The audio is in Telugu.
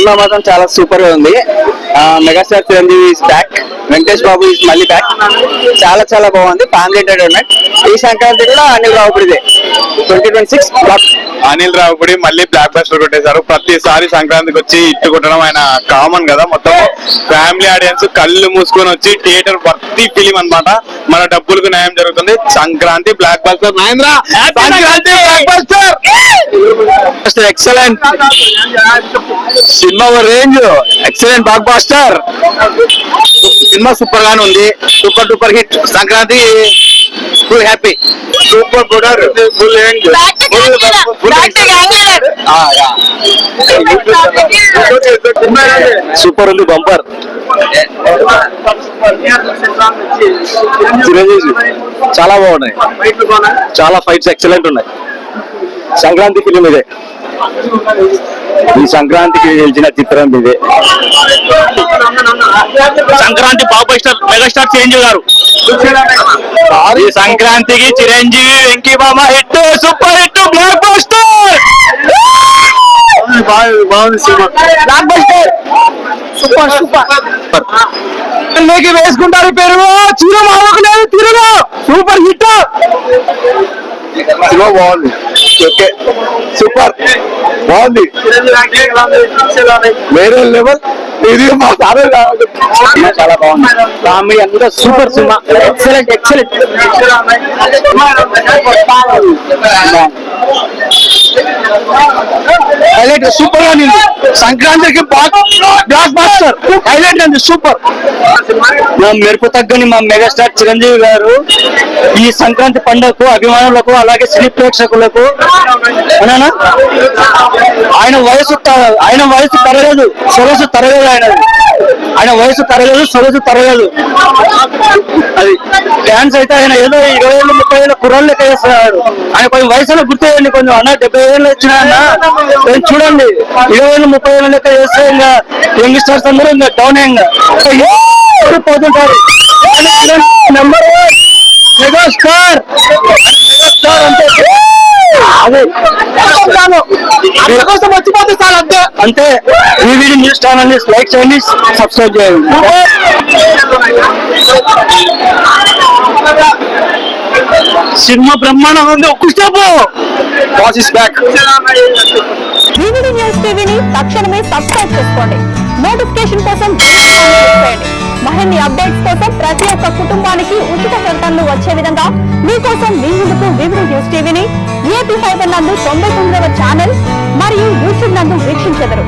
సినిమా మాత్రం చాలా సూపర్ గా ఉంది. Megastar Chiranjeevi is back, Venkatesh Babu is మళ్ళీ బ్యాక్. చాలా చాలా బాగుంది. Family entertainment. ఈ సంక్రాంతి కూడా అనిల్ రావుపూడిదే 2026 బ్లాక్. అనిల్ రావుపూడి మళ్ళీ బ్లాక్ బస్టర్ కొట్టేశారు. ప్రతిసారి సంక్రాంతికి వచ్చి ఇట్టు కొట్టడం ఆయన కామన్ కదా. మొత్తం ఫ్యామిలీ ఆడియన్స్ కళ్ళు మూసుకొని వచ్చి థియేటర్ భర్తీ ఫిలిం అన్నమాట. మన డబ్బులకు న్యాయం జరుగుతుంది. Sankranti blockbuster. Mahendra Sankranti blockbuster excellent cinema range, excellent blockbuster. Cinema super గానే ఉంది. Super duper hit. Sankranti full happy. Super బుడర్ ఫుల్ సూపర్ ఉంది. బంపర్ చిరంజీవి చాలా బాగున్నాయి. చాలా ఫైట్స్ ఎక్సలెంట్ ఉన్నాయి. సంక్రాంతి ఫిలిం ఇదే. ఈ సంక్రాంతికి గెలిచిన చిత్రం ఇదే. సంక్రాంతి బాబు స్టార్ మెగాస్టార్ చిరంజీవి గారు. ఈ సంక్రాంతికి చిరంజీవి వెంకీ బాబా hit, super hit, blockbuster. బాగుంది cinema. Blockbuster super super. లేకి వేసుకుంటారు పెరుగు, చిరు మామకు లేదు తిరుగు. Super hit. సినిమా బాగుంది. ఓకే సూపర్ బాగుంది. వేరే లెవెల్. ఇది మా సార్ చాలా బాగుంది. ఫ్యామిలీ అంతా super cinema. Excellent excellent. Highlight super గా నింది. సంక్రాంతికి బ్లాక్ బస్టర్ హైలైట్ అండి. సూపర్. మెరుపు తగ్గని మా మెగాస్టార్ చిరంజీవి గారు ఈ సంక్రాంతి పండుగకు అభిమానులకు అలాగే సినీ ప్రేక్షకులకు ఆయన వయసు తరగదు, సొగసు తరగదు. ఆయన వయసు తరగదు, సొగసు తరగదు. అది డాన్స్ అయితే ఆయన ఏదో 20 ఏళ్ళు 30 ఏళ్ళ కుర్రాళ్ళు లెక్క చేస్తున్నాడు. ఆయన కొంచెం వయసులో గుర్తేయండి. కొంచెం అన్న 70 ఏళ్ళు వచ్చిన అన్న చూడండి. 20 ఏళ్ళు 30 ఏళ్ళ లెక్క చేస్తే ఇంకా యంగ్స్టర్స్ అందరూ ఇంకా డౌన్ ఇంకా పోతుంటారు. Number 1 megastar. మెగాస్టార్ అంటే అదే కోసం వచ్చిపోతే సార్ అంతే అంతే. ఈవీడీ న్యూస్ ఛానల్ ని లైక్ చేయండి, సబ్స్క్రైబ్ చేయండి. సినిమా బ్రహ్మాండంగా ఉంది. ఒక్క step boss is back. E V D news టీవీని తక్షణమే సబ్స్క్రైబ్ చేసుకోండి. నోటిఫికేషన్ కోసం చేయండి. మరిన్ని అప్డేట్స్ కోసం ప్రతి ఒక్క కుటుంబానికి ఉచిత ప్రకటనలు వచ్చే విధంగా మీకోసం మీ ముందుకు ఈవీడీ న్యూస్ టీవీని AP5 నందు 99వ ఛానల్ మరియు యూట్యూబ్ నందు వీక్షించెదరు.